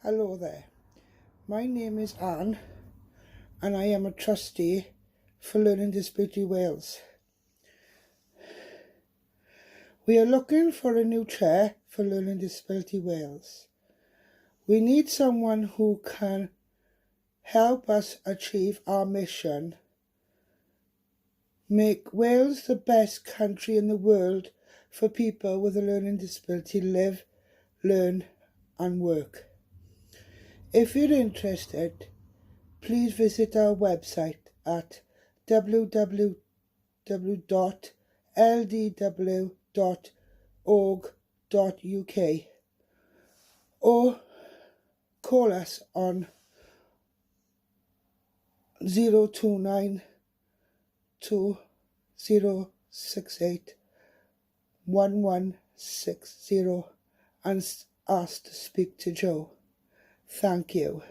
Hello there, my name is Anne and I am a trustee for Learning Disability Wales. We are looking for a new chair for Learning Disability Wales. We need someone who can help us achieve our mission, make Wales the best country in the world for people with a learning disability live, learn and work. If you're interested, please visit our website at www.ldw.org.uk or call us on 029 2068 1160 and ask to speak to Joe. Thank you.